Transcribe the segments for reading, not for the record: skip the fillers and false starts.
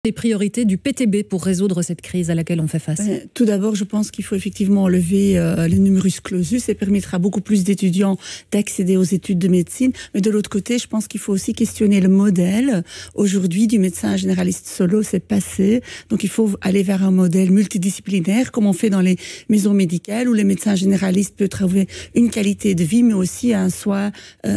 Les priorités du PTB pour résoudre cette crise à laquelle on fait face? Tout d'abord, je pense qu'il faut effectivement lever le numerus clausus et permettre à beaucoup plus d'étudiants d'accéder aux études de médecine. Mais de l'autre côté, je pense qu'il faut aussi questionner le modèle. Aujourd'hui, du médecin généraliste solo, c'est passé. Donc, il faut aller vers un modèle multidisciplinaire, comme on fait dans les maisons médicales, où le médecin généraliste peut trouver une qualité de vie, mais aussi un soin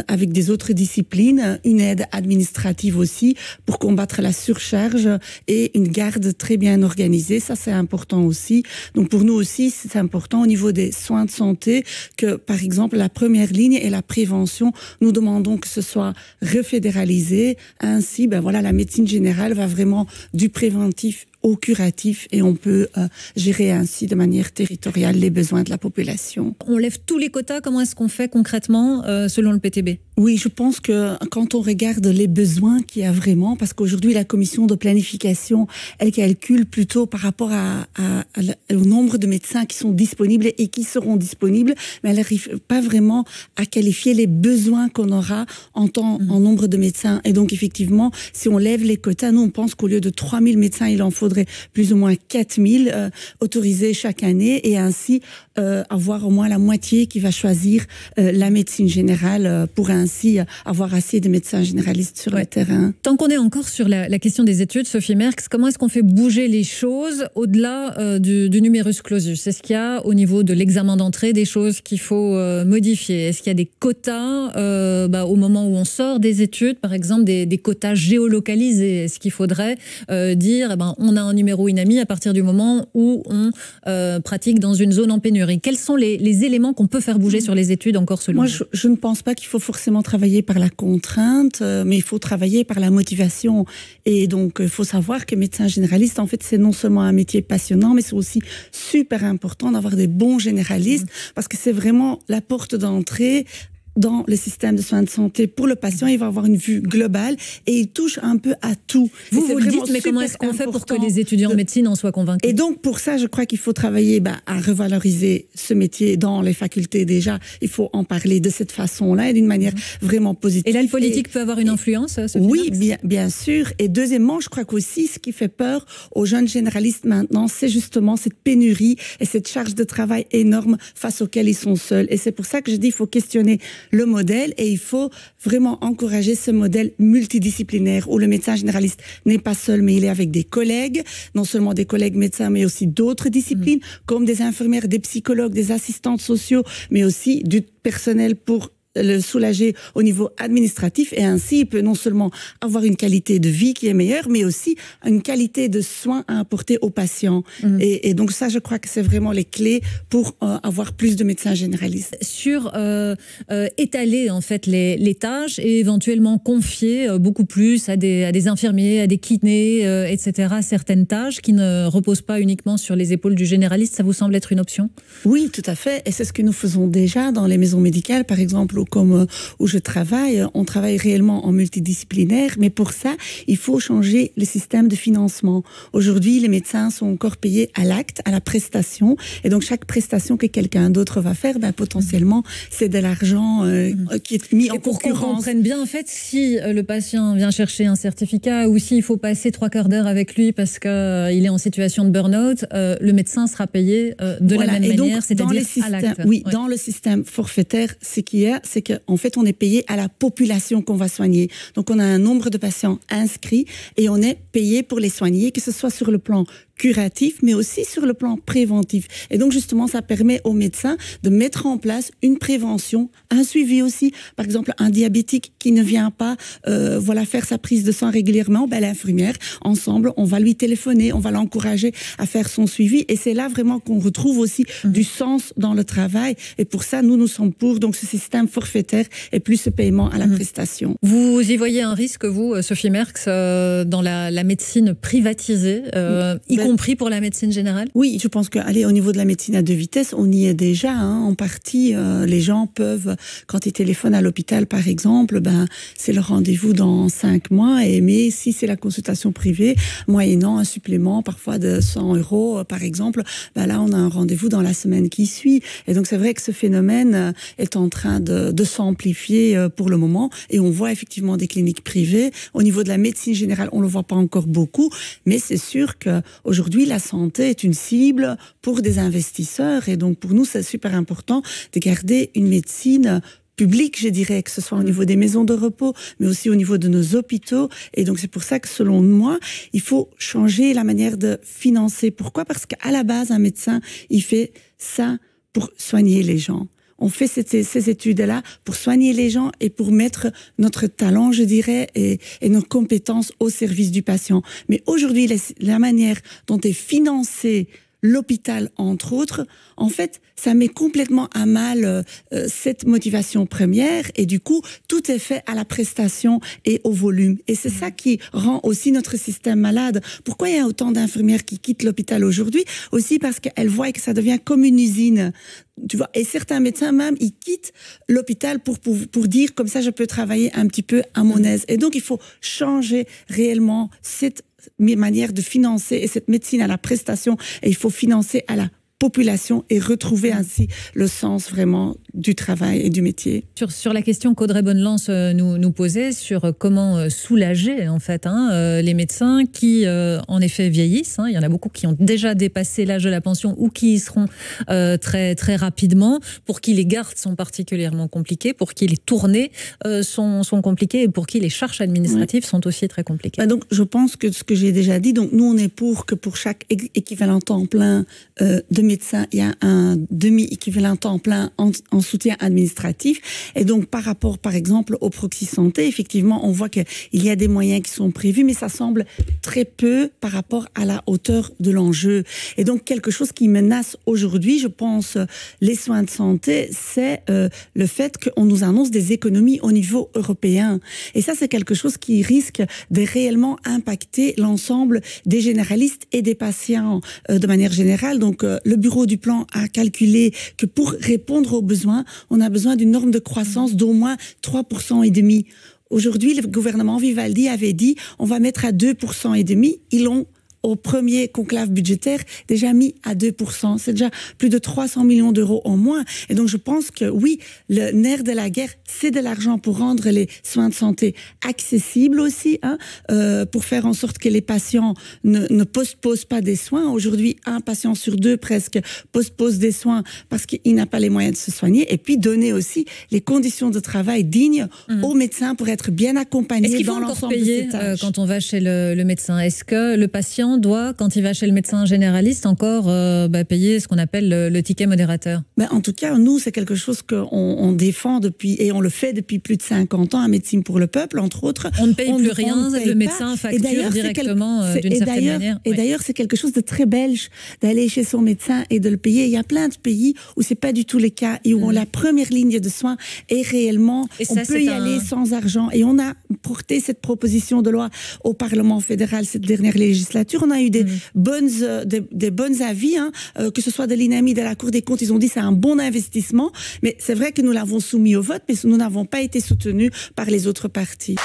avec des autres disciplines, une aide administrative aussi, pour combattre la surcharge et une garde très bien organisée. Ça, c'est important aussi. Donc, pour nous aussi, c'est important au niveau des soins de santé que, par exemple, la première ligne et la prévention, nous demandons que ce soit refédéralisé. Ainsi, la médecine générale va vraiment du préventif au curatif et on peut gérer ainsi de manière territoriale les besoins de la population. On lève tous les quotas, comment est-ce qu'on fait concrètement selon le PTB? Oui, je pense que quand on regarde les besoins qu'il y a vraiment, parce qu'aujourd'hui la commission de planification, elle calcule plutôt par rapport au nombre de médecins qui sont disponibles et qui seront disponibles, mais elle n'arrive pas vraiment à qualifier les besoins qu'on aura en nombre de médecins. Et donc effectivement, si on lève les quotas, nous on pense qu'au lieu de 3000 médecins, il en faudrait plus ou moins 4000 autorisés chaque année et ainsi avoir au moins la moitié qui va choisir la médecine générale pour ainsi avoir assez de médecins généralistes sur le terrain. Tant qu'on est encore sur la question des études, Sophie Merckx, comment est-ce qu'on fait bouger les choses au-delà du numerus clausus? Est-ce qu'il y a au niveau de l'examen d'entrée des choses qu'il faut modifier? Est-ce qu'il y a des quotas au moment où on sort des études, par exemple des quotas géolocalisés? Est-ce qu'il faudrait dire on a un numéro INAMI à partir du moment où on pratique dans une zone en pénurie? Quels sont les éléments qu'on peut faire bouger sur les études encore selon vous? Moi, je ne pense pas qu'il faut forcément travailler par la contrainte, mais il faut travailler par la motivation. Et donc, il faut savoir que médecin généraliste, en fait, c'est non seulement un métier passionnant, mais c'est aussi super important d'avoir des bons généralistes, parce que c'est vraiment la porte d'entrée dans le système de soins de santé pour le patient. Il va avoir une vue globale et il touche un peu à tout. Vous le dites, mais comment est-ce qu'on fait pour que les étudiants en médecine en soient convaincus? Et donc, pour ça, je crois qu'il faut travailler à revaloriser ce métier dans les facultés déjà. Il faut en parler de cette façon-là et d'une manière vraiment positive. Et là, le politique peut avoir une influence, Oui, bien sûr. Et deuxièmement, je crois qu'aussi, ce qui fait peur aux jeunes généralistes maintenant, c'est justement cette pénurie et cette charge de travail énorme face auquel ils sont seuls. Et c'est pour ça que je dis, il faut questionner le modèle et il faut vraiment encourager ce modèle multidisciplinaire où le médecin généraliste n'est pas seul mais il est avec des collègues, non seulement des collègues médecins mais aussi d'autres disciplines comme des infirmières, des psychologues, des assistantes sociaux mais aussi du personnel pour le soulager au niveau administratif et ainsi il peut non seulement avoir une qualité de vie qui est meilleure mais aussi une qualité de soins à apporter aux patients. Et donc ça, je crois que c'est vraiment les clés pour avoir plus de médecins généralistes. Sur étaler en fait les tâches et éventuellement confier beaucoup plus à des infirmiers, à des kinés, etc. certaines tâches qui ne reposent pas uniquement sur les épaules du généraliste, ça vous semble être une option? Oui, tout à fait. Et c'est ce que nous faisons déjà dans les maisons médicales, par exemple, comme où je travaille, on travaille réellement en multidisciplinaire, mais pour ça, il faut changer le système de financement. Aujourd'hui, les médecins sont encore payés à l'acte, à la prestation, et donc chaque prestation que quelqu'un d'autre va faire, potentiellement, c'est de l'argent qui est mis en concurrence. Pour qu'on comprenne bien, en fait, si le patient vient chercher un certificat ou s'il faut passer 3/4 d'heure avec lui parce qu'il est en situation de burn-out, le médecin sera payé de la même manière, c'est-à-dire à l'acte. Oui, dans le système forfaitaire, ce qu'il y a, c'est qu'en fait, on est payé à la population qu'on va soigner. Donc, on a un nombre de patients inscrits et on est payé pour les soigner, que ce soit sur le plan curatif, mais aussi sur le plan préventif. Et donc, justement, ça permet aux médecins de mettre en place une prévention, un suivi aussi. Par exemple, un diabétique qui ne vient pas faire sa prise de sang régulièrement, l'infirmière, ensemble, on va lui téléphoner, on va l'encourager à faire son suivi. Et c'est là vraiment qu'on retrouve aussi du sens dans le travail. Et pour ça, nous sommes pour donc ce système forfaitaire et plus ce paiement à la prestation. Vous y voyez un risque, vous, Sophie Merckx, dans la médecine privatisée, y compris pour la médecine générale? Oui, je pense qu'au niveau de la médecine à deux vitesses, on y est déjà. En partie, les gens peuvent, quand ils téléphonent à l'hôpital, par exemple, c'est le rendez-vous dans 5 mois. Mais si c'est la consultation privée, moyennant un supplément parfois de 100 €, par exemple, là, on a un rendez-vous dans la semaine qui suit. Et donc, c'est vrai que ce phénomène est en train de s'amplifier pour le moment. Et on voit effectivement des cliniques privées. Au niveau de la médecine générale, on le voit pas encore beaucoup. Mais c'est sûr qu'aujourd'hui, la santé est une cible pour des investisseurs. Et donc, pour nous, c'est super important de garder une médecine public, je dirais, que ce soit au niveau des maisons de repos, mais aussi au niveau de nos hôpitaux. Et donc, c'est pour ça que, selon moi, il faut changer la manière de financer. Pourquoi? Parce qu'à la base, un médecin, il fait ça pour soigner les gens. On fait ces études-là pour soigner les gens et pour mettre notre talent, je dirais, et nos compétences au service du patient. Mais aujourd'hui, la manière dont est financé l'hôpital, entre autres, en fait, ça met complètement à mal cette motivation première et du coup, tout est fait à la prestation et au volume. Et c'est ça qui rend aussi notre système malade. Pourquoi il y a autant d'infirmières qui quittent l'hôpital aujourd'hui? Aussi parce qu'elles voient que ça devient comme une usine. Tu vois, et certains médecins même, ils quittent l'hôpital pour dire comme ça, je peux travailler un petit peu à mon aise. Et donc, il faut changer réellement cette manière de financer et cette médecine à la prestation, et il faut financer à la population et retrouver ainsi le sens vraiment du travail et du métier. Sur la question qu'Audrey Bonnelance nous posait sur comment soulager en fait les médecins qui en effet vieillissent. Il y en a beaucoup qui ont déjà dépassé l'âge de la pension ou qui y seront très, très rapidement. Pour qui les gardes sont particulièrement compliquées, pour qui les tournées sont compliquées et pour qui les charges administratives sont aussi très compliquées. Donc je pense que ce que j'ai déjà dit, donc nous on est pour que pour chaque équivalent temps plein de médecins, il y a un demi-équivalent temps plein en soutien administratif. Et donc, par rapport, par exemple, au proxy santé, effectivement, on voit qu'il y a des moyens qui sont prévus, mais ça semble très peu par rapport à la hauteur de l'enjeu. Et donc, quelque chose qui menace aujourd'hui, je pense, les soins de santé, c'est le fait qu'on nous annonce des économies au niveau européen. Et ça, c'est quelque chose qui risque de réellement impacter l'ensemble des généralistes et des patients de manière générale. Donc, le bureau du plan a calculé que pour répondre aux besoins, on a besoin d'une norme de croissance d'au moins 3,5 %. Aujourd'hui, le gouvernement Vivaldi avait dit on va mettre à 2,5 %. Ils l'ont au premier conclave budgétaire, déjà mis à 2%. C'est déjà plus de 300 millions d'euros en moins. Et donc, je pense que oui, le nerf de la guerre, c'est de l'argent pour rendre les soins de santé accessibles aussi, pour faire en sorte que les patients ne postposent pas des soins. Aujourd'hui, 1 patient sur 2 presque postpose des soins parce qu'il n'a pas les moyens de se soigner. Et puis, donner aussi les conditions de travail dignes aux médecins pour être bien accompagnés dans l'ensemble de ces tâches. Quand on va chez le médecin, est-ce que le patient doit, quand il va chez le médecin généraliste, encore payer ce qu'on appelle le ticket modérateur? En tout cas, nous, c'est quelque chose qu'on défend depuis, et on le fait depuis plus de 50 ans à Médecine pour le Peuple, entre autres. On ne paye plus rien, le médecin facture directement d'une certaine manière. Et d'ailleurs, c'est quelque chose de très belge d'aller chez son médecin et de le payer. Il y a plein de pays où c'est pas du tout le cas et où la première ligne de soins est réellement, on peut y aller sans argent. Et on a porté cette proposition de loi au Parlement fédéral cette dernière législature. On a eu des bonnes avis, que ce soit de l'INAMI, de la Cour des comptes. Ils ont dit c'est un bon investissement. Mais c'est vrai que nous l'avons soumis au vote, mais nous n'avons pas été soutenus par les autres partis.